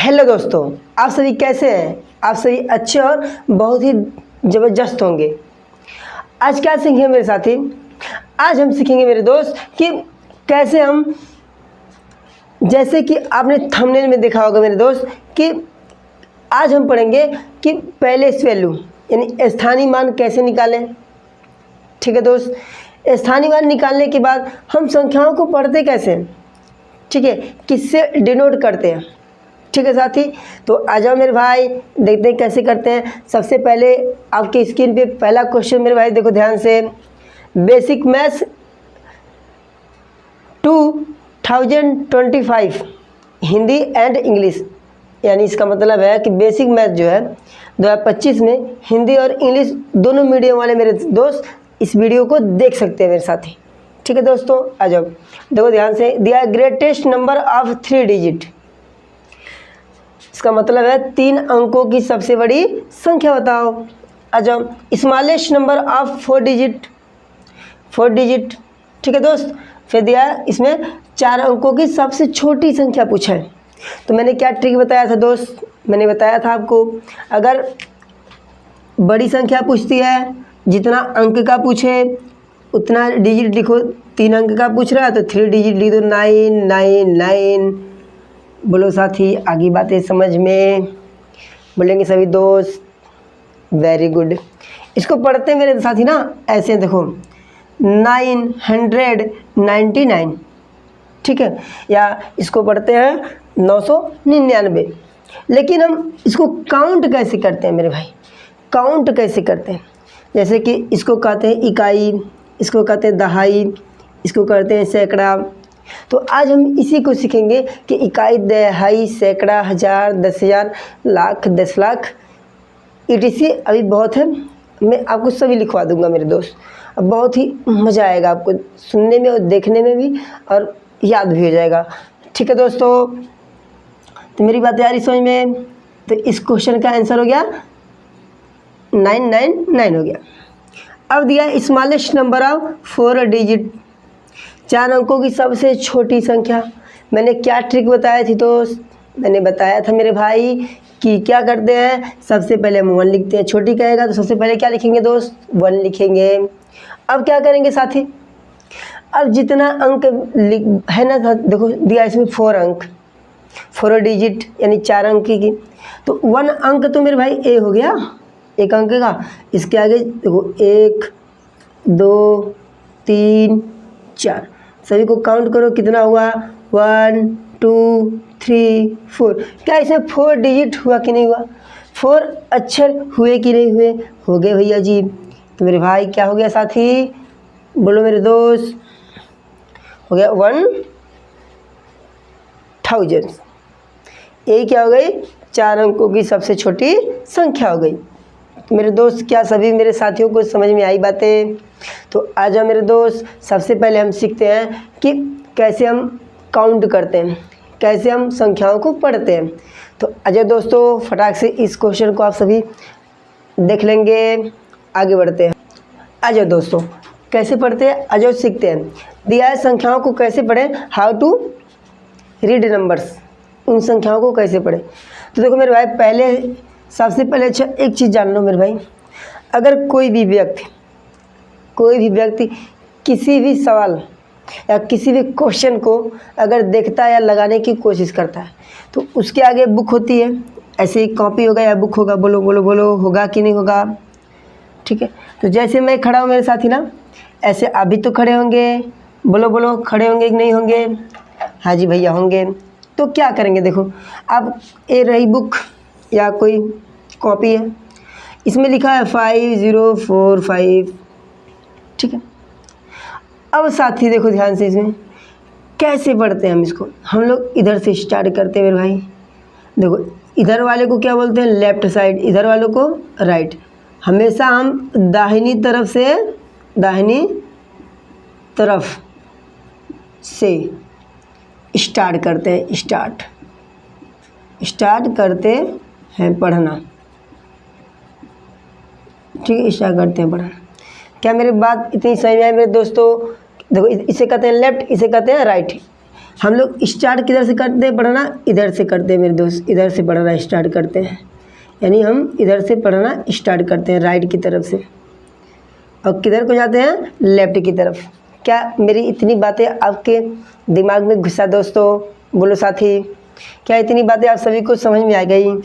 Hello दोस्तों, आप सभी कैसे हैं। आप सभी अच्छे और बहुत ही ज़बरदस्त होंगे। आज क्या सीखेंगे मेरे साथी। आज हम सीखेंगे मेरे दोस्त कि कैसे हम, जैसे कि आपने थंबनेल में देखा होगा मेरे दोस्त, कि आज हम पढ़ेंगे कि प्लेस वैल्यू यानी स्थानीय मान कैसे निकालें। ठीक है दोस्त, स्थानीय मान निकालने के बाद हम संख्याओं को पढ़ते कैसे हैं, ठीक है, किससे डिनोट करते हैं। ठीक है साथी, तो आ जाओ मेरे भाई, देखते हैं कैसे करते हैं। सबसे पहले आपकी स्क्रीन पे पहला क्वेश्चन मेरे भाई देखो ध्यान से। Basic maths 2025 Hindi and English, यानी इसका मतलब है कि बेसिक मैथ जो है 2025 में हिंदी और इंग्लिश दोनों मीडियम वाले मेरे दोस्त इस वीडियो को देख सकते हैं मेरे साथी। ठीक है दोस्तों, आ जाओ देखो ध्यान से। दिया है ग्रेटेस्ट नंबर ऑफ 3 डिजिट, इसका मतलब है 3 अंकों की सबसे बड़ी संख्या बताओ। आ जाओ smallest number of 4 digit, 4 digit. ठीक है दोस्त, फिर दिया है इसमें 4 अंकों की सबसे छोटी संख्या पूछा है। तो मैंने क्या ट्रिक बताया था दोस्त, मैंने बताया था आपको, अगर बड़ी संख्या पूछती है जितना अंक का पूछे उतना डिजिट लिखो। 3 अंक का पूछ रहा है तो 3 डिजिट लिख दो, 999। बोलो साथी, आगे बातें समझ में बोलेंगे सभी दोस्त। Very good. इसको पढ़ते हैं मेरे साथी ना ऐसे, देखो 999, ठीक है, या इसको पढ़ते हैं 999। लेकिन हम इसको काउंट कैसे करते हैं मेरे भाई, काउंट कैसे करते हैं। जैसे कि इसको कहते हैं इकाई, इसको कहते हैं दहाई, इसको कहते हैं सैकड़ा। तो आज हम इसी को सीखेंगे कि इकाई, दहाई, सैकड़ा, हज़ार, 10,000, लाख, 10 लाख, ETC अभी बहुत है। मैं आपको सभी लिखवा दूंगा मेरे दोस्त। अब बहुत ही मज़ा आएगा आपको सुनने में और देखने में भी, और याद भी हो जाएगा। ठीक है दोस्तों, तो मेरी बात आ रही समझ में। तो इस क्वेश्चन का आंसर हो गया 999 हो गया। अब दिया स्मॉलेस्ट नंबर ऑफ 4 डिजिट, 4 अंकों की सबसे छोटी संख्या। मैंने क्या ट्रिक बताई थी दोस्त, मैंने बताया था मेरे भाई कि क्या करते हैं, सबसे पहले हम 1 लिखते हैं। छोटी कहेगा तो सबसे पहले क्या लिखेंगे दोस्त, 1 लिखेंगे। अब क्या करेंगे साथी, अब जितना अंक है ना, देखो दिया इसमें 4 अंक, 4 डिजिट यानी 4 अंक की, तो 1 अंक तो मेरे भाई ए हो गया, 1 अंक का। इसके आगे देखो 1 2 3 4, सभी को काउंट करो कितना हुआ, 1 2 3 4। क्या इसमें 4 डिजिट हुआ कि नहीं हुआ, 4 अक्षर हुए कि नहीं हुए, हो गए भैया जी। तो मेरे भाई क्या हो गया साथी, बोलो मेरे दोस्त, हो गया 1000। यही क्या हो गई, 4 अंकों की सबसे छोटी संख्या हो गई। तो मेरे दोस्त क्या सभी मेरे साथियों को समझ में आई बातें। तो आ जाओ मेरे दोस्त, सबसे पहले हम सीखते हैं कि कैसे हम काउंट करते हैं, कैसे हम संख्याओं को पढ़ते हैं। तो आ जाओ दोस्तों, फटाक से इस क्वेश्चन को आप सभी देख लेंगे। आगे बढ़ते हैं। आ जाओ दोस्तों, कैसे पढ़ते हैं, आ जाओ सीखते हैं। दिया है संख्याओं को कैसे पढ़ें, हाउ टू रीड नंबर्स, उन संख्याओं को कैसे पढ़ें। तो देखो मेरे भाई, पहले सबसे पहले अच्छा एक चीज़ जान लो मेरे भाई, अगर कोई भी व्यक्ति किसी भी सवाल या किसी भी क्वेश्चन को अगर देखता है या लगाने की कोशिश करता है, तो उसके आगे बुक होती है, ऐसे ही कॉपी होगा या बुक होगा, बोलो बोलो बोलो, होगा कि नहीं होगा। ठीक है, तो जैसे मैं खड़ा हूँ मेरे साथी ना, ऐसे आप भी तो खड़े होंगे, बोलो बोलो, खड़े होंगे कि नहीं होंगे। हाँ जी भैया होंगे। तो क्या करेंगे, देखो आप, ये रही बुक या कोई कॉपी है, इसमें लिखा है 5045। ठीक है, अब साथी देखो ध्यान से, इसमें कैसे पढ़ते हैं हम इसको। हम लोग इधर से स्टार्ट करते हैं मेरे भाई। देखो इधर वाले को क्या बोलते हैं, लेफ्ट साइड, इधर वालों को राइट। हमेशा हम दाहिनी तरफ से स्टार्ट करते हैं, स्टार्ट करते हैं पढ़ना। ठीक है, स्टार्ट करते हैं पढ़ना। क्या मेरी बात इतनी समझ में आई मेरे दोस्तों। देखो इसे कहते हैं लेफ्ट, इसे कहते हैं राइट। हम लोग स्टार्ट किधर से करते हैं पढ़ना, इधर से करते हैं मेरे दोस्त, इधर से पढ़ना स्टार्ट करते हैं, यानी हम इधर से पढ़ना स्टार्ट करते हैं राइट की तरफ से, और किधर को जाते हैं, लेफ्ट की तरफ। क्या मेरी इतनी बातें आपके दिमाग में घुसा दोस्तों? बोलो साथी, क्या इतनी बातें आप सभी को समझ में आ गई?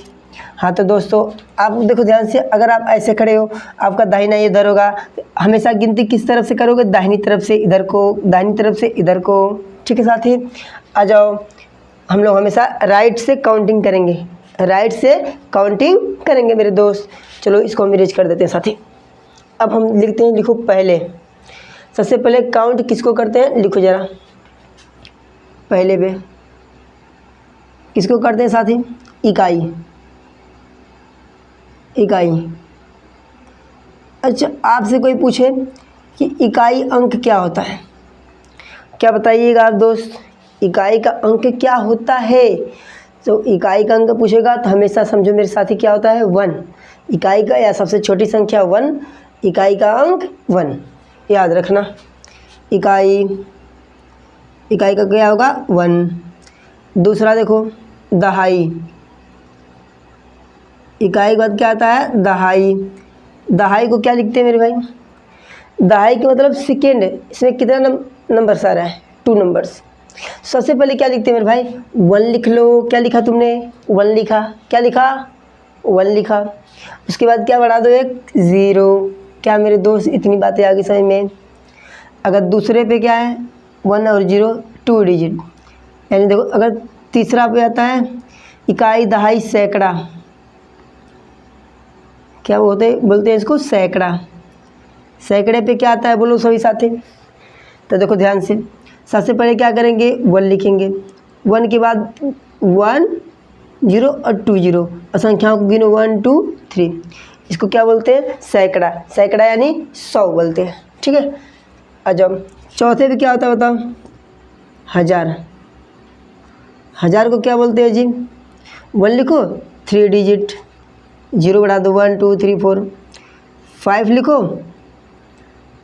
हाँ तो दोस्तों आप देखो ध्यान से, अगर आप ऐसे खड़े हो, आपका दाहिना ये इधर होगा, हमेशा गिनती किस तरफ से करोगे, दाहिनी तरफ से इधर को, दाहिनी तरफ से इधर को। ठीक है साथी, आ जाओ, हम लोग हमेशा राइट से काउंटिंग करेंगे, राइट से काउंटिंग करेंगे मेरे दोस्त। चलो इसको हम इरेज कर देते हैं साथी। अब हम लिखते हैं, लिखो पहले, सबसे पहले काउंट किसको करते हैं, लिखो ज़रा पहले पे किसको करते हैं साथी, इकाई, इकाई। अच्छा आपसे कोई पूछे कि इकाई अंक क्या होता है, क्या बताइएगा आप दोस्त, इकाई का अंक क्या होता है? तो इकाई का अंक पूछेगा तो हमेशा समझो मेरे साथी क्या होता है, 1। इकाई का या सबसे छोटी संख्या 1, इकाई का अंक 1, याद रखना। इकाई, इकाई का क्या होगा, 1। दूसरा देखो दहाई, इकाई के बाद क्या आता है, दहाई। दहाई को क्या लिखते हैं मेरे भाई, दहाई के मतलब सेकेंड, इसमें कितना नंबर्स आ रहा है, 2 नंबर्स। सबसे पहले क्या लिखते हैं मेरे भाई, 1 लिख लो। क्या लिखा तुमने, 1 लिखा, क्या लिखा, 1 लिखा। उसके बाद क्या बढ़ा दो, एक 0। क्या मेरे दोस्त इतनी बातें आ गई समझ में? अगर दूसरे पे क्या है, 1 और 0 2 डिजिट, यानी देखो अगर तीसरा पे आता है इकाई, दहाई, सैकड़ा, क्या बोलते हैं इसको, सैकड़ा। सैकड़े पे क्या आता है, बोलो सभी साथी? तो देखो ध्यान से, सबसे पहले क्या करेंगे, 1 लिखेंगे, 1 के बाद 1 0 और 2 0, और संख्याओं को गिनो 1 2 3। इसको क्या बोलते हैं, सैकड़ा। सैकड़ा यानी 100 बोलते हैं। ठीक है, आ जाओ चौथे पे क्या होता है बताओ, हज़ार। हज़ार को क्या बोलते हैं जी, 1 लिखो, 3 डिजिट, 0 बढ़ा दो, 1 2 3 4 5 लिखो,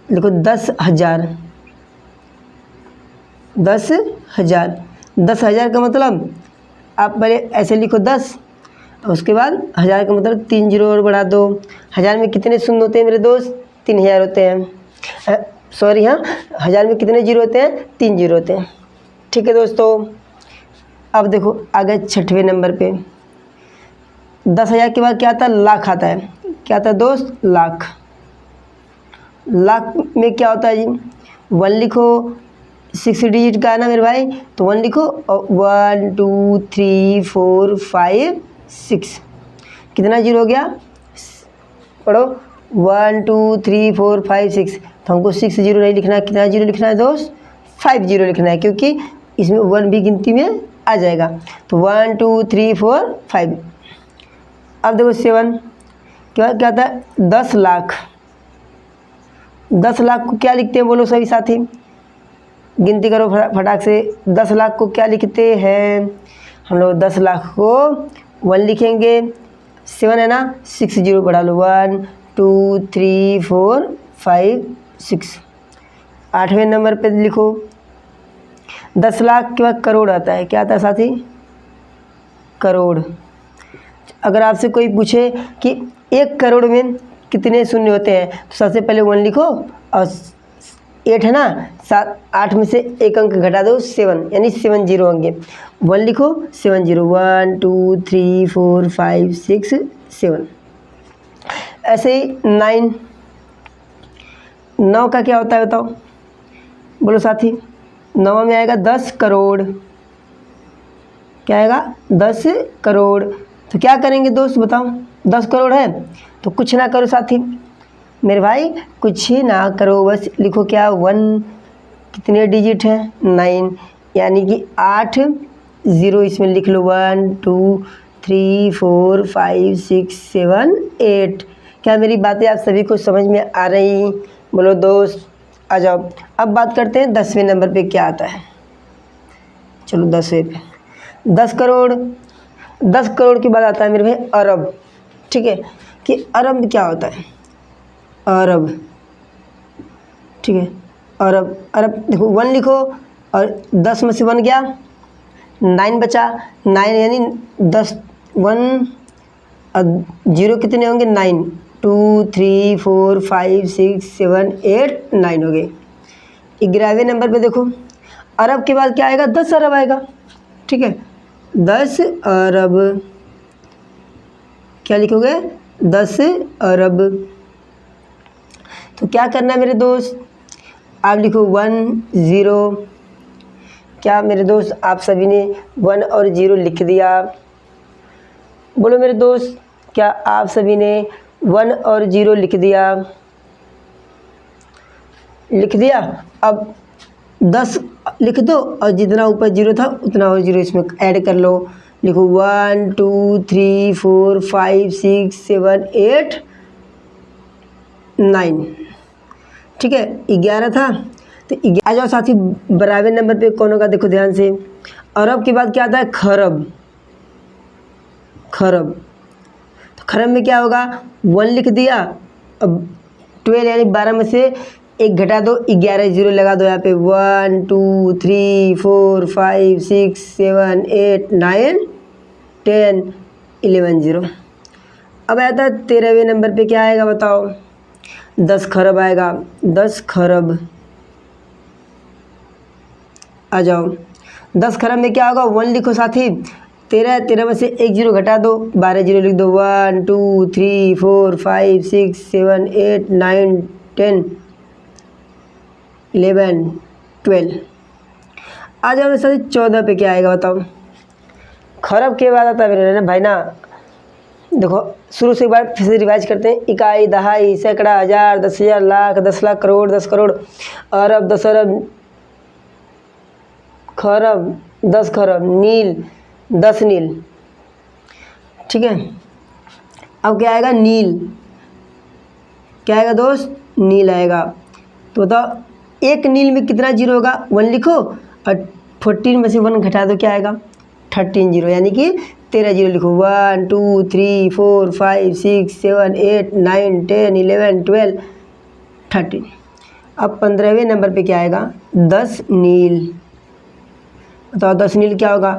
लिखो 10,000। 10,000, 10,000 का मतलब आप पहले ऐसे लिखो 10, उसके बाद 1000 का मतलब 3 0 और बढ़ा दो। 1000 में कितने शून्य होते हैं मेरे दोस्त, 3000 होते हैं। सॉरी हाँ, 1000 में कितने जीरो होते हैं, 3 जीरो होते हैं। ठीक है दोस्तों, अब देखो आगे 6वें नंबर पे 10,000 के बाद क्या आता है, लाख आता है। क्या आता है दोस्त, लाख। लाख में क्या होता है जी, 1 लिखो, 6 डिजिट का है ना मेरे भाई, तो 1 लिखो और 1 2 3 4 5 6, कितना जीरो हो गया, पढ़ो 1 2 3 4 5 6। तो हमको 6 जीरो नहीं लिखना है, कितना जीरो लिखना है दोस्त, 5 जीरो लिखना है, क्योंकि इसमें 1 भी गिनती में आ जाएगा। तो 1 2 3 4 5। अब देखो 7 क्या आता है, 10 लाख। 10 लाख को क्या लिखते हैं, बोलो सभी साथी, गिनती करो फटाक से। 10 लाख को क्या लिखते हैं हम लोग, 10 लाख को 1 लिखेंगे, 7 है ना, 6 जीरो बढ़ा लो, 1 2 3 4 5 6। 8वें नंबर पे लिखो, 10 लाख के बाद करोड़ आता है। क्या आता है साथी, करोड़। अगर आपसे कोई पूछे कि 1 करोड़ में कितने शून्य होते हैं, तो सबसे पहले 1 लिखो, और 8 है ना, 7 8 में से एक अंक घटा दो, 7, यानी 7 जीरो होंगे। 1 लिखो, 7 जीरो, 1 2 3 4 5 6 7। ऐसे ही 9, 9 का क्या होता है बताओ, बोलो साथी। 9 में आएगा 10 करोड़। क्या आएगा, 10 करोड़। तो क्या करेंगे दोस्त बताओ, 10 करोड़ है तो कुछ ना करो साथी मेरे भाई, कुछ ही ना करो, बस लिखो क्या, 1, कितने डिजिट है, 9, यानी कि 8 0 इसमें लिख लो, 1 2 3 4 5 6 7 8। क्या मेरी बातें आप सभी को समझ में आ रही, बोलो दोस्त? आ जाओ, अब बात करते हैं 10वें नंबर पे क्या आता है। चलो 10वें पे 10 करोड़। 10 करोड़ के बाद आता है मेरे भाई अरब। ठीक है, कि अरब में क्या होता है, अरब। ठीक है, अरब। अरब देखो 1 लिखो और 10 में से 1 गया, 9 बचा। 9 यानी 10 1 0 कितने होंगे 9, 2 3 4 5 6 7 8 9 हो गए। 11वें नंबर पे देखो, अरब के बाद क्या आएगा, 10 अरब आएगा। ठीक है, 10 अरब, क्या लिखोगे, 10 अरब। तो क्या करना है मेरे दोस्त, आप लिखो 1 0। क्या मेरे दोस्त आप सभी ने 1 और 0 लिख दिया? बोलो मेरे दोस्त, क्या आप सभी ने 1 और 0 लिख दिया? लिख दिया। अब 10 लिख दो और जितना ऊपर 0 था उतना और 0 इसमें ऐड कर लो। लिखो 1 2 3 4 5 6 7 8 9। ठीक है, 11 था तो आ जाओ साथी, बराबर नंबर पे कौन होगा, देखो ध्यान से। अरब के बाद क्या आता है, खरब। खरब, तो खरब में क्या होगा, 1 लिख दिया। अब 12 यानी 12 में से 1 घटा दो, 11 0 लगा दो यहाँ पे। 1 2 3 4 5 6 7 8 9 10 11 0। अब आता है 13वें नंबर पे क्या आएगा बताओ, 10 खरब आएगा। 10 खरब, आ जाओ। 10 खरब में क्या होगा, 1 लिखो साथी। 13 में से 1 0 घटा दो, 12 0 लिख दो। 1 2 3 4 5 6 7 8 9 10 11 12। आ जाओ मेरे साथी 14 पे क्या आएगा बताओ। खरब के बाद आता है मेरे ना भाई ना, देखो शुरू से एक बार फिर से रिवाइज करते हैं। इकाई, दहाई, सैकड़ा, हज़ार, 10,000, लाख, 10 लाख, करोड़, 10 करोड़, अरब, 10 अरब, खरब, 10 खरब, नील, 10 नील। ठीक है, अब क्या आएगा, नील। क्या आएगा दोस्त, नील आएगा। तो बताओ एक नील में कितना 0 होगा, 1 लिखो और 14 में से 1 घटा दो, क्या आएगा, 13 0, यानी कि 13 0 लिखो। 1 2 3 4 5 6 7 8 9 10 11 12 13। अब 15वें नंबर पे क्या आएगा, 10 नील। बताओ 10 नील क्या होगा,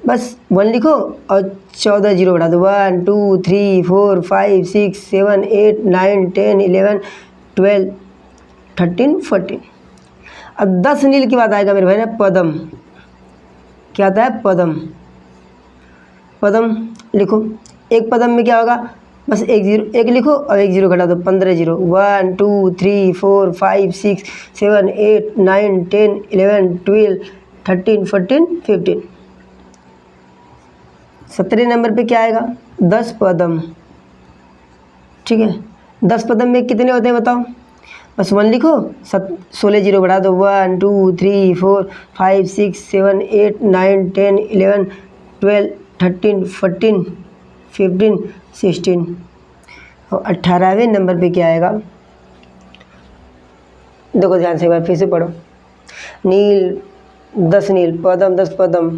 बस 1 लिखो और 14 0 बढ़ा दो। 1 2 3 4 5 6 7 8 9 10 11 12 13 14। अब 10 नील के बाद आएगा मेरे भाई ना पदम। क्या आता है, पदम। पदम लिखो, एक पदम में क्या होगा, बस 1 0 1 लिखो और 1 0 घटा दो, 15 0। 1 2 3 4 5 6 7 8 9 10 11 12 13 14 15। 17 नंबर पे क्या आएगा, 10 पदम। ठीक है, 10 पदम में कितने होते हैं बताओ, बस 1 लिखो, 16 0 बढ़ा दो। 1 2 3 4 5 6 7 8 9 10 11 12 13 14 15 16। और 18वें नंबर पे क्या आएगा, देखो ध्यान से एक बार फिर से पढ़ो। नील, 10 नील, पदम, 10 पदम।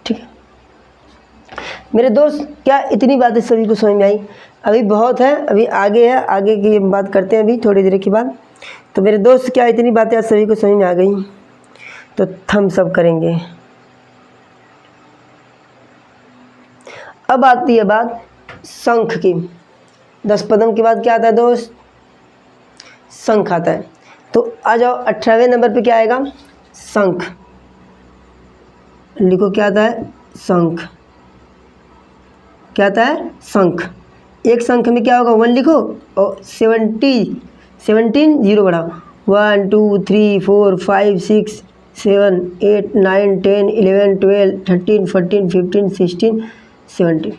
ठीक है मेरे दोस्त, क्या इतनी बातें सभी को समझ में आई? अभी बहुत है, अभी आगे है, आगे की बात करते हैं अभी थोड़ी देर के बाद। तो मेरे दोस्त, क्या इतनी बातें आज सभी को समझ में आ गई? तो थम्स अप करेंगे। अब आती है बात शंख की। 10 पदम के बाद क्या आता है दोस्त, शंख आता है। तो आ जाओ 18वें नंबर पे क्या आएगा, शंख। लिखो क्या आता है, शंख। क्या आता है, शंख। एक शंख में क्या होगा, 1 लिखो और 17 0 बढ़ाओ। 1 2 3 4 5 6 7 8 9 10 11 12 13 14 15 16 17।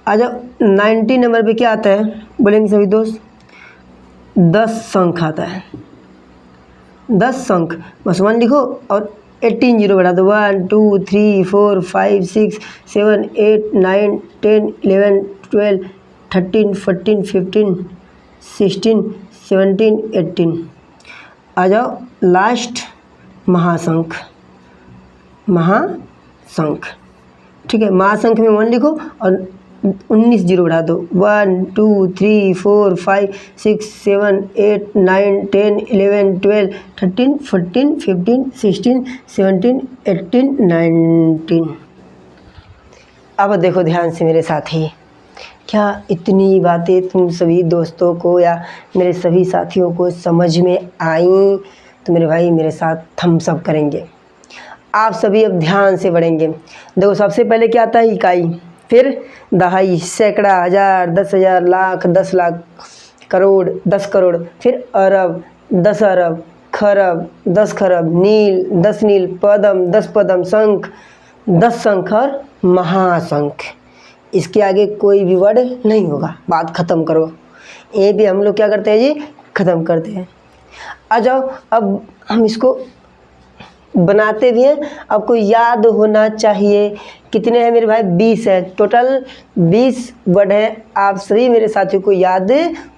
आ जाओ 19 नंबर पे क्या आता है, बोलेंगे सभी दोस्त, 10 शंख आता है। 10 शंख, बस 1 लिखो और 18 0 बढ़ा दो। 1 2 3 4 5 6 7 8 9 10 11 12 13 14 15 16 17 18। आ जाओ लास्ट, महाशंख। महाशंख। ठीक है, महाशंख में 1 लिखो और 19 जीरो बढ़ा दो। 1 2 3 4 5 6 7 8 9 10 11 12 13 14 15 16 17 18 19। अब देखो ध्यान से मेरे साथी, क्या इतनी बातें तुम सभी दोस्तों को या मेरे सभी साथियों को समझ में आई? तो मेरे भाई मेरे साथ थम्स अप करेंगे। आप सभी अब ध्यान से पढ़ेंगे। देखो सबसे पहले क्या आता है? इकाई, फिर दहाई, सैकड़ा, हज़ार, 10,000, लाख, 10 लाख, करोड़, 10 करोड़, फिर अरब, 10 अरब, खरब, 10 खरब, नील, 10 नील, पदम, 10 पदम, शंख, 10 शंख और महाशंख। इसके आगे कोई भी वर्ड नहीं होगा, बात ख़त्म करो। ये भी हम लोग क्या करते हैं जी? ख़त्म करते हैं। आ जाओ, अब हम इसको बनाते भी हैं। आपको याद होना चाहिए कितने हैं मेरे भाई? 20 है टोटल, 20 वर्ड हैं। आप सभी मेरे साथियों को याद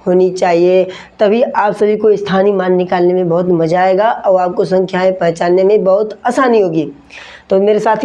होनी चाहिए, तभी आप सभी को स्थानीय मान निकालने में बहुत मज़ा आएगा और आपको संख्याएं पहचानने में बहुत आसानी होगी। तो मेरे साथी